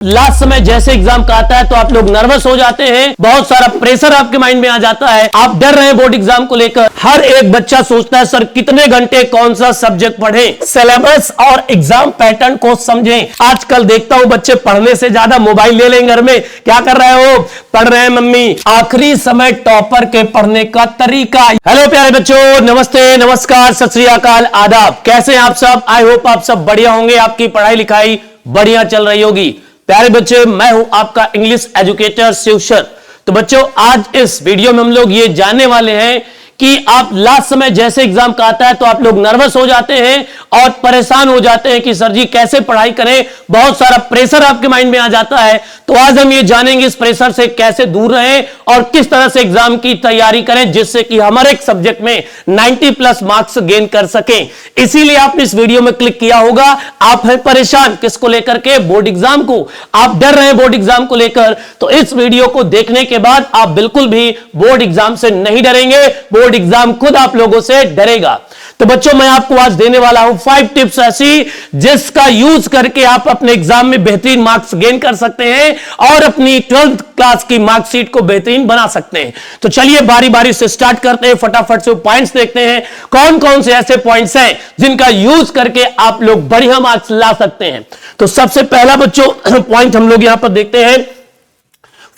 Last समय जैसे exam का आता है तो आप लोग नर्वस हो जाते हैं, बहुत सारा प्रेशर आपके माइंड में आ जाता है, आप डर रहे हैं बोर्ड एग्जाम को लेकर। हर एक बच्चा सोचता है सर कितने घंटे कौन सा सब्जेक्ट पढ़ें, सिलेबस और एग्जाम पैटर्न को समझें। आजकल देखता हूं बच्चे पढ़ने से ज्यादा मोबाइल ले लेंगे घर में, क्या कर रहे हो, पढ़ रहे हैं मम्मी। आखिरी समय टॉपर के पढ़ने का तरीका। हेलो प्यारे बच्चों, नमस्ते, नमस्कार, सत श्री अकाल, आदाब। कैसे हैं आप सब? आई होप आप सब बढ़िया होंगे, आपकी पढ़ाई लिखाई बढ़िया चल रही होगी। प्यारे बच्चे, मैं हूं आपका इंग्लिश एजुकेटर शिव सर। तो बच्चों, आज इस वीडियो में हम लोग ये जानने वाले हैं कि आप लास्ट समय जैसे एग्जाम का आता है तो आप लोग नर्वस हो जाते हैं और परेशान हो जाते हैं कि सर जी कैसे पढ़ाई करें, बहुत सारा प्रेशर आपके माइंड में आ जाता है। तो आज हम ये जानेंगे इस प्रेशर से कैसे दूर रहें और किस तरह से एग्जाम की तैयारी करें जिससे कि हर एक सब्जेक्ट में 90+ मार्क्स गेन कर सकें। इसीलिए आपने इस वीडियो में क्लिक किया होगा। आप हैं परेशान किसको लेकर के? बोर्ड एग्जाम को। आप डर रहे हैं बोर्ड एग्जाम को लेकर, तो इस वीडियो को देखने के बाद आप बिल्कुल भी बोर्ड एग्जाम से नहीं डरेंगे, बोर्ड एग्जाम खुद आप लोगों से डरेगा। तो बच्चों, मैं आपको आज देने वाला हूं 5 टिप्स ऐसी जिसका यूज करके आप अपने एग्जाम में बेहतरीन मार्क्स गेन कर सकते हैं और अपनी 12th क्लास की मार्कशीट को बेहतरीन बना सकते हैं। तो चलिए बारी बारी से स्टार्ट करते हैं, फटाफट से पॉइंट्स देखते हैं कौन कौन से ऐसे पॉइंट्स हैं जिनका यूज करके आप लोग बढ़िया मार्क्स ला सकते हैं। तो सबसे पहला बच्चों पॉइंट हम लोग यहां पर देखते हैं।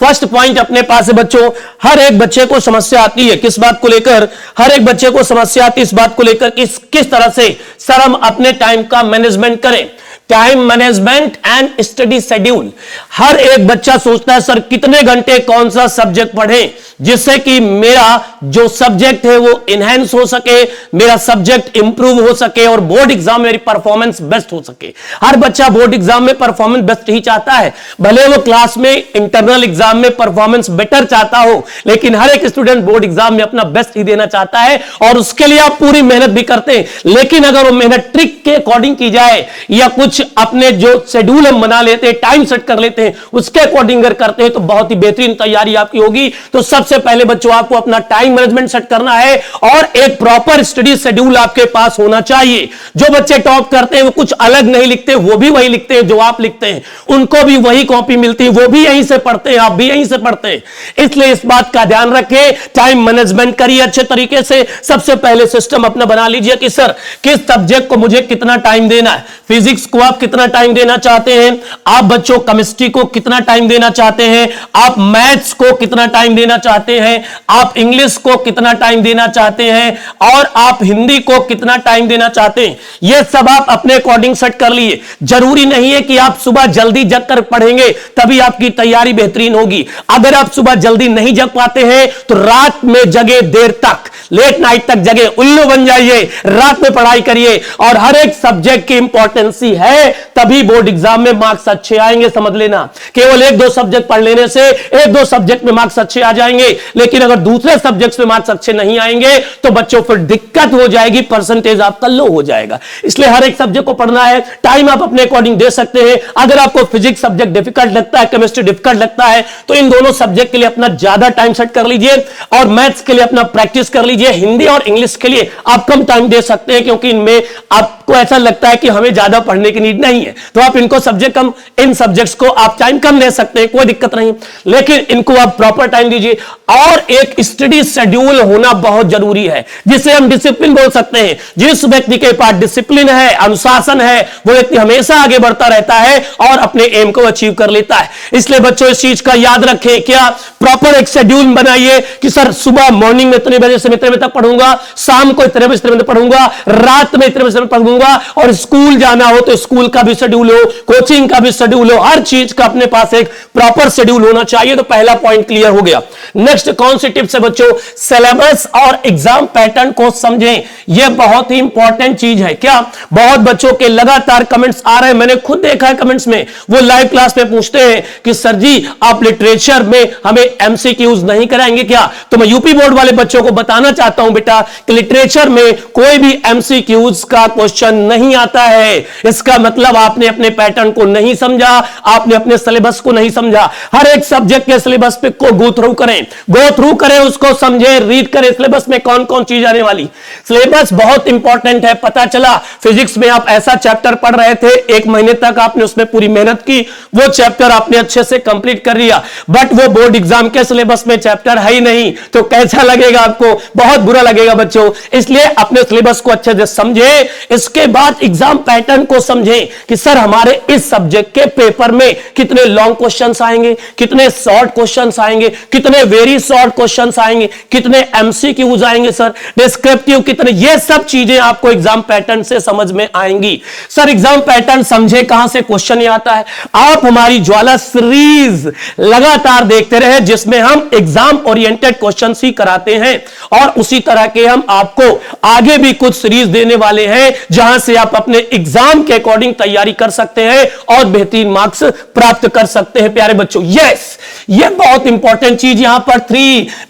फर्स्ट पॉइंट अपने पास है बच्चों, हर एक बच्चे को समस्या आती है। किस बात को लेकर? हर एक बच्चे को समस्या आती है इस बात को लेकर कि किस तरह से सर हम अपने टाइम का मैनेजमेंट करें। Time management and study schedule. हर एक बच्चा सोचता है सर कितने घंटे कौन सा सब्जेक्ट पढ़ें जिससे कि मेरा जो सब्जेक्ट है वो इनहेंस हो सके, मेरा सब्जेक्ट इंप्रूव हो सके और बोर्ड एग्जाम में मेरी परफॉर्मेंस बेस्ट हो सके। हर बच्चा बोर्ड एग्जाम में परफॉर्मेंस बेस्ट ही चाहता है, भले वो क्लास में इंटरनल एग्जाम में परफॉर्मेंस बेटर चाहता हो, लेकिन हर एक स्टूडेंट बोर्ड एग्जाम में अपना बेस्ट ही देना चाहता है और उसके लिए आप पूरी मेहनत भी करते हैं। लेकिन अगर वो मेहनत ट्रिक के अकॉर्डिंग की जाए या कुछ अपने जो शेड्यूल हम बना लेते हैं, टाइम सेट कर लेते हैं, उसके अकॉर्डिंग करते हैं तो बहुत ही बेहतरीन तैयारी आपकी होगी। तो सबसे पहले बच्चों आपको अपना टाइम मैनेजमेंट सेट करना है और एक प्रॉपर स्टडी शेड्यूल आपके पास होना चाहिए। जो बच्चे टॉप करते हैं वो कुछ अलग नहीं लिखते, वो भी वही लिखते हैं जो आप लिखते हैं, उनको भी वही कॉपी मिलती है, वो भी यहीं से पढ़ते हैं, आप भी यहीं से पढ़ते हैं। इसलिए इस बात का ध्यान रखें, टाइम मैनेजमेंट करिए अच्छे तरीके से। सबसे पहले सिस्टम अपना बना लीजिए कि सर किस सब्जेक्ट को मुझे कितना टाइम देना है। फिजिक्स को आप कितना टाइम देना चाहते हैं, आप बच्चों केमिस्ट्री को कितना टाइम देना चाहते हैं, आप मैथ्स को कितना टाइम देना चाहते हैं, आप इंग्लिश को कितना टाइम देना चाहते हैं और आप हिंदी को कितना टाइम देना चाहते हैं। यह सब आप अपने अकॉर्डिंग सेट कर लिए। जरूरी नहीं है कि आप सुबह जल्दी जग कर पढ़ेंगे तभी आपकी तैयारी बेहतरीन होगी। अगर आप सुबह जल्दी नहीं जग पाते हैं तो रात में जगे, देर तक, लेट नाइट तक जगे, उल्लू बन जाइए, रात में पढ़ाई करिए और हर एक सब्जेक्ट की इंपॉर्टेंस है तभी बोर्ड एग्जाम में मार्क्स अच्छे आएंगे। समझ लेना, केवल 1-2 सब्जेक्ट पढ़ लेने से 1-2 सब्जेक्ट में मार्क्स अच्छे आ जाएंगे, लेकिन अगर दूसरे सब्जेक्ट में मार्क्स अच्छे नहीं आएंगे तो बच्चों फिर दिक्कत हो जाएगी, परसेंटेज आपका लो हो जाएगा। इसलिए हर एक सब्जेक्ट को पढ़ना है। टाइम आप अपने अकॉर्डिंग दे सकते हैं। अगर आपको फिजिक्स सब्जेक्ट डिफिकल्ट लगता है, केमिस्ट्री डिफिकल्ट लगता है, तो इन दोनों सब्जेक्ट के लिए अपना ज्यादा टाइम सेट कर लीजिए और मैथ्स के लिए अपना प्रैक्टिस कर लीजिए। हिंदी और इंग्लिश के लिए आप कम टाइम दे सकते हैं क्योंकि इनमें आपको ऐसा लगता है कि हमें ज्यादा पढ़ने की नीड नहीं है, तो आप इनको सब्जेक्ट कम, इन सब्जेक्ट्स को आप टाइम कम दे सकते हैं, कोई दिक्कत नहीं, लेकिन इनको आप प्रॉपर टाइम दीजिए। और एक स्टडी शेड्यूल होना बहुत जरूरी है जिसे हम डिसिप्लिन बोल सकते हैं। जिस व्यक्ति के पास डिसिप्लिन है, अनुशासन है, वो व्यक्ति हमेशा आगे बढ़ता रहता है और अपने एम को अचीव कर लेता है। इसलिए बच्चों इस चीज का याद रखें, क्या प्रॉपर एक शेड्यूल बनाइए कि सर सुबह मॉर्निंग में इतने बजे से इतने बजे तक पढ़ूंगा, शाम को इतने बजे से पढ़ूंगा, रात में इतने बजे से पढ़ूंगा और स्कूल जाना हो तो स्कूल का भी शेड्यूल हो, कोचिंग का भी शेड्यूल हो, हर चीज का अपने पास एक प्रॉपर शेड्यूल होना चाहिए। तो पहला पॉइंट क्लियर हो गया। नेक्स्ट कौन सी टिप्स है बच्चों? सिलेबस और एग्जाम पैटर्न को समझें। यह बहुत ही इंपॉर्टेंट चीज है। क्या बहुत बच्चों के लगातार कमेंट्स आ रहे हैं, मैंने खुद देखा है कमेंट्स में, वो लाइव क्लास में पूछते हैं कि सर जी आप लिटरेचर में हमें एमसीक्यूज नहीं कराएंगे क्या? तो मैं यूपी बोर्ड वाले बच्चों को बताना चाहता हूं बेटा कि लिटरेचर में कोई भी एमसीक्यूज का क्वेश्चन नहीं आता है। इसका मतलब आपने अपने पैटर्न को नहीं समझा, आपने अपने सिलेबस को नहीं समझा। हर एक सब्जेक्ट के सिलेबस पे को गो थ्रू करें, उसको समझे, रीड करें सिलेबस में कौन कौन चीज आने वाली। सिलेबस बहुत इंपॉर्टेंट है। पता चला फिजिक्स में आप ऐसा चैप्टर पढ़ रहे थे, 1 महीने तक आपने उसमें पूरी मेहनत की, वो चैप्टर आपने अच्छे से कंप्लीट कर लिया, बट वो बोर्ड एग्जाम के सिलेबस में चैप्टर है ही नहीं, तो कैसा लगेगा आपको? बहुत बुरा लगेगा बच्चों। इसलिए अपने सिलेबस को अच्छे से समझे, इसके बाद एग्जाम पैटर्न को समझे कि सर हमारे इस सब्जेक्ट के पेपर में कितने लॉन्ग क्वेश्चंस आएंगे, कितने शॉर्ट क्वेश्चंस आएंगे, कितने वेरी शॉर्ट क्वेश्चंस आएंगे, कितने एमसीक्यूज आएंगे सर, डिस्क्रिप्टिव कितने, ये सब चीजें आपको एग्जाम पैटर्न से समझ में आएंगी। सर एग्जाम पैटर्न समझे कहां से क्वेश्चन ये आता है? आप हमारी ज्वाला सीरीज लगातार देखते रहे, जिसमें हम एग्जाम ओरिएंटेड क्वेश्चन ही कराते हैं, और उसी तरह के हम आपको आगे भी कुछ सीरीज देने वाले हैं, जहां से आप अपने एग्जाम के अकॉर्डिंग तैयारी कर सकते हैं और बेहतरीन मार्क्स प्राप्त कर सकते हैं प्यारे बच्चों। यस, ये बहुत इंपॉर्टेंट चीज यहां पर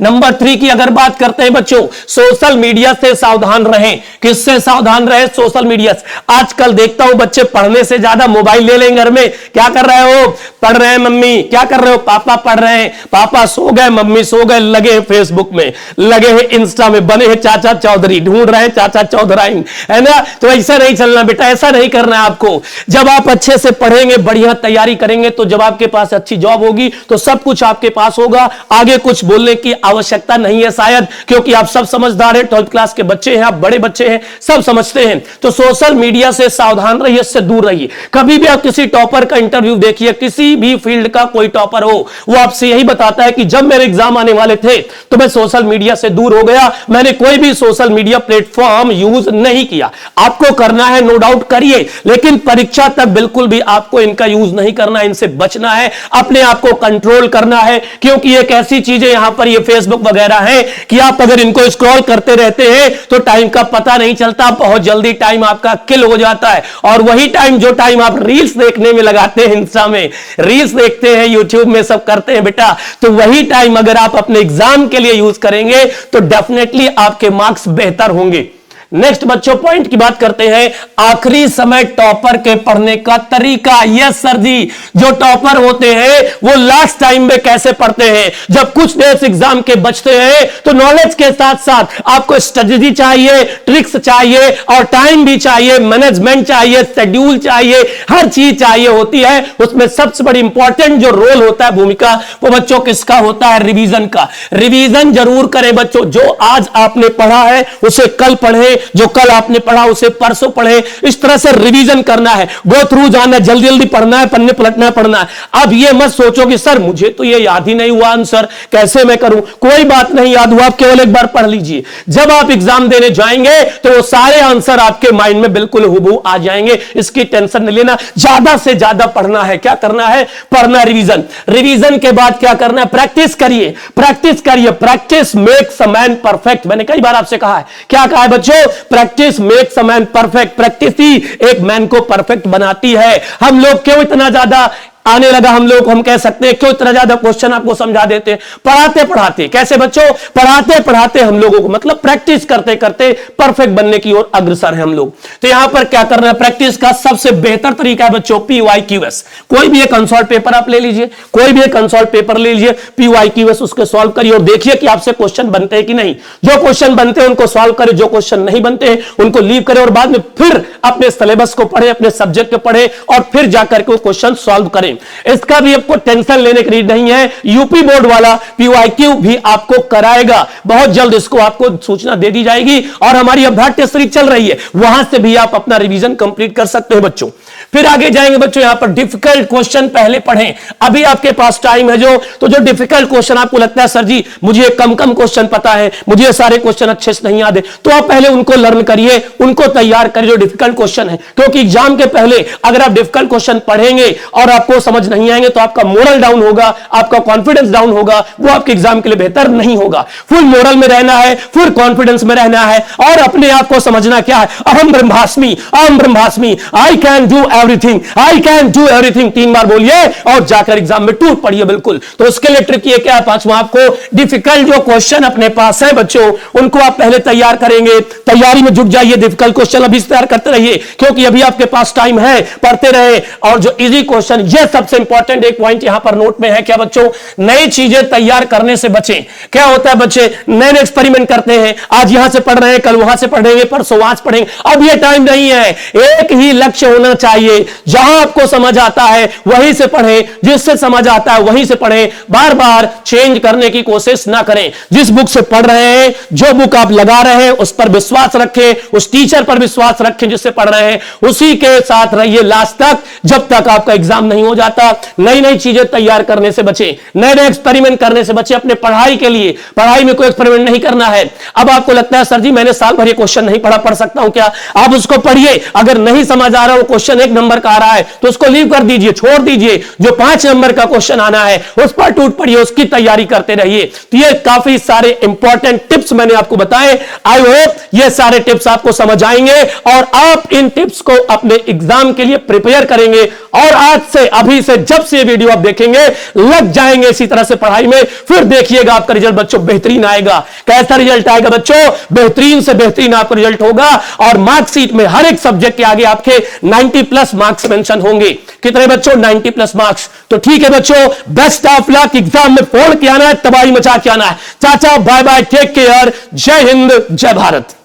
नंबर 3 की अगर बात करते हैं बच्चों, सोशल मीडिया से सावधान रहें। किससे सावधान रहे? सोशल मीडिया से। आजकल देखता हूं बच्चे पढ़ने से ज्यादा मोबाइल ले लें घर में। क्या कर रहे हो? पढ़ रहे हैं मम्मी। क्या कर रहे हो? पापा पढ़ रहे हैं। पापा सो गए, मम्मी सो गए, लगे हैं फेसबुक में, लगे हैं इंस्टा में, बने हैं चाचा चौधरी, ढूंढ रहे हैं चाचा चौधराइन, है ना? तो ऐसा नहीं चलना बेटा, ऐसा नहीं करना है आपको। जब आप अच्छे से पढ़ेंगे, बढ़िया तैयारी करेंगे, तो जब आपके पास अच्छी जॉब होगी तो सब कुछ आपके पास होगा। आगे कुछ बोलने की आवश्यकता नहीं है शायद, क्योंकि आप सब समझदार हैं, 12th क्लास के बच्चे हैं, आप बड़े बच्चे हैं, सब समझते हैं। तो सोशल मीडिया से सावधान रहिए, इससे दूर रहिए। कभी भी आप किसी टॉपर का इंटरव्यू देखिए, किसी भी फील्ड का कोई टॉपर हो, वो आपसे यही बताता है कि जब मेरे एग्जाम आने वाले थे तो मैं सोशल मीडिया से दूर हो गया, मैंने कोई भी सोशल मीडिया प्लेटफॉर्म यूज नहीं किया। आपको करना है, नो डाउट करिए, लेकिन परीक्षा तक बिल्कुल भी आपको इनका यूज नहीं करना है, इनसे बचना है, अपने आप को कंट्रोल करना है, क्योंकि एक ऐसी चीजें यहां पर ये फेसबुक वगैरह है कि आप अगर इनको स्क्रॉल करते रहते हैं तो टाइम का पता नहीं चलता, बहुत जल्दी टाइम आपका किल हो जाता है। और वही टाइम, जो टाइम आप रील्स देखने में लगाते हैं, इंस्टा में रील्स देखते हैं, यूट्यूब में सब करते हैं बेटा, तो वही टाइम अगर आप अपने एग्जाम के लिए यूज करेंगे तो डेफिनेटली आपके मार्क्स बेहतर होंगे। नेक्स्ट बच्चों पॉइंट की बात करते हैं, आखिरी समय टॉपर के पढ़ने का तरीका। यस सर जी, जो टॉपर होते हैं वो लास्ट टाइम में कैसे पढ़ते हैं? जब कुछ डेज एग्जाम के बचते हैं तो नॉलेज के साथ साथ आपको स्ट्रेटजी चाहिए, ट्रिक्स चाहिए, और टाइम भी चाहिए, मैनेजमेंट चाहिए, शेड्यूल चाहिए, हर चीज चाहिए होती है। उसमें सबसे बड़ी इंपॉर्टेंट जो रोल होता है, भूमिका, वो बच्चों किसका होता है? रिवीजन का। रिवीजन जरूर करें बच्चों, जो आज आपने पढ़ा है उसे कल पढ़े, जो कल आपने पढ़ा उसे परसों पढ़े, इस तरह से रिवीजन करना है, गो थ्रू जाना है, जल्दी जल्दी पढ़ना है, पन्ने पलटना है, पढ़ना है। अब ये मत सोचो कि सर मुझे तो ये याद ही नहीं हुआ आंसर, कैसे मैं करूं? कोई बात नहीं याद हुआ, आप केवल एक बार पढ़ लीजिए। जब आप एग्जाम देने जाएंगे तो वो सारे आंसर आपके माइंड में बिल्कुल हुबहू आ जाएंगे, इसकी टेंशन नहीं लेना। ज्यादा से ज्यादा पढ़ना है। क्या करना है? पढ़ना, रिवीजन। रिवीजन के बाद क्या करना है? प्रैक्टिस करिए, प्रैक्टिस करिए। Practice makes a man perfect. मैंने कई बार आपसे कहा है, क्या कहा है बच्चों? Practice makes a man perfect. Practice ही एक मैन को परफेक्ट बनाती है। हम लोग क्यों इतना ज्यादा आने लगा, हम कह सकते हैं क्यों इतना ज्यादा क्वेश्चन आपको समझा देते हैं? पढ़ाते पढ़ाते। कैसे बच्चों? पढ़ाते पढ़ाते हम लोगों को, मतलब प्रैक्टिस करते करते परफेक्ट बनने की ओर अग्रसर है हम लोग। तो यहां पर क्या करना है? प्रैक्टिस का सबसे बेहतर तरीका है बच्चों PYQS। कोई भी एक अनसॉल्व पेपर आप ले लीजिए, कोई भी एक अनसॉल्व पेपर ले लीजिए, PYQS उसके सॉल्व करिए और देखिए कि आपसे क्वेश्चन बनते हैं कि नहीं। जो क्वेश्चन बनते हैं उनको सॉल्व करें, जो क्वेश्चन नहीं बनते हैं उनको लीव करें, और बाद में फिर अपने सिलेबस को पढ़े, अपने सब्जेक्ट को पढ़े, और फिर जाकर के क्वेश्चन सॉल्व करें। इसका भी आपको टेंशन लेने की नीड नहीं है। यूपी बोर्ड वाला PYQ भी आपको कराएगा, बहुत जल्द इसको आपको सूचना दे दी जाएगी, और हमारी अभ्यास टेस्ट सीरीज चल रही है, वहां से भी आप अपना रिवीजन कंप्लीट कर सकते हैं बच्चों। फिर आगे जाएंगे बच्चों, यहां पर डिफिकल्ट क्वेश्चन पहले पढ़ें। अभी आपके पास टाइम है तो जो डिफिकल्ट क्वेश्चन आपको लगता है सर जी मुझे कम कम क्वेश्चन पता है, मुझे सारे क्वेश्चन अच्छे से नहीं याद है, तो आप पहले उनको लर्न करिए, उनको तैयार करिए जो डिफिकल्ट क्वेश्चन है। क्योंकि एग्जाम के पहले अगर आप डिफिकल्ट क्वेश्चन पढ़ेंगे और आपको समझ नहीं आएंगे तो आपका मोरल डाउन होगा, आपका कॉन्फिडेंस डाउन होगा, वो आपके एग्जाम के लिए बेहतर नहीं होगा। फुल मोरल में रहना है, फुल कॉन्फिडेंस में रहना है, और अपने आप को समझना क्या है? अहम ब्रह्मास्मि, अहम ब्रह्मास्मि, I can do everything, I can do everything 3 बार बोलिए और जाकर एग्जाम में टूट पड़िए बिल्कुल। तो उसके लिए ट्रिक ये क्या है, पांचवा आपको डिफिकल्ट जो क्वेश्चन अपने पास है बच्चों उनको आप पहले तैयार करेंगे, तैयारी में जुट जाइए, डिफिकल्ट क्वेश्चन अभी तैयार करते रहिए क्योंकि अभी आपके पास टाइम है, पढ़ते रहे। और जो इजी क्वेश्चन, ये सबसे इंपॉर्टेंट एक पॉइंट यहां पर नोट में है क्या बच्चों, नई चीजें तैयार करने से बचें। क्या होता है बच्चे नए नए एक्सपेरिमेंट करते हैं, आज यहां से पढ़ रहे हैं, कल वहां से पढ़ेंगे, परसों वहां से पढ़ेंगे। अब ये टाइम नहीं है, एक ही लक्ष्य होना चाहिए, जहां आपको समझ आता है वहीं से पढ़ें, जिससे समझ आता है वहीं से पढ़ें, बार बार चेंज करने की कोशिश ना करें। जिस बुक से पढ़ रहे हैं, जो बुक आप लगा रहे हैं उस पर विश्वास रखें, उस टीचर पर विश्वास रखें जिससे पढ़ रहे हैं, उसी के साथ रहिए लास्ट तक, जब तक आपका एग्जाम नहीं हो जाता। नई नई चीजें तैयार करने से बचें, नए नए एक्सपेरिमेंट करने से बचें अपने पढ़ाई के लिए। पढ़ाई में कोई एक्सपेरिमेंट नहीं करना है। अब आपको लगता है सर जी मैंने साल भर ये क्वेश्चन नहीं पढ़ा, पढ़ सकता हूं क्या? आप उसको पढ़िए, अगर नहीं समझ आ रहा वो क्वेश्चन 1 नंबर का आ रहा है तो उसको लीव कर दीजिए, छोड़ दीजिए। जो 5 नंबर का क्वेश्चन आना है उस पर टूट पड़िए, उसकी तैयारी करते रहिए। तो ये काफी सारे इंपॉर्टेंट टिप्स मैंने आपको बताए। आई होप ये सारे टिप्स आपको समझ आएंगे और आप इन टिप्स को अपने एग्जाम के लिए प्रिपेयर करेंगे और आज से, अभी से, जब से ये वीडियो आप देखेंगे लग जाएंगे इसी तरह से पढ़ाई में। फिर देखिएगा आपका रिजल्ट बच्चों बेहतरीन आएगा। कैसा रिजल्ट आएगा बच्चों? बेहतरीन से बेहतरीन आपका रिजल्ट होगा और मार्कशीट में हर एक सब्जेक्ट के आगे आपके 90+ मार्क्स मेंशन होंगे। कितने बच्चों? 90+ मार्क्स। तो ठीक है बच्चों, बेस्ट ऑफ लक। एग्जाम में फोड़ के आना है, तबाही मचा के आना है। चाचा बाय बाय, टेक केयर, जय हिंद, जय भारत।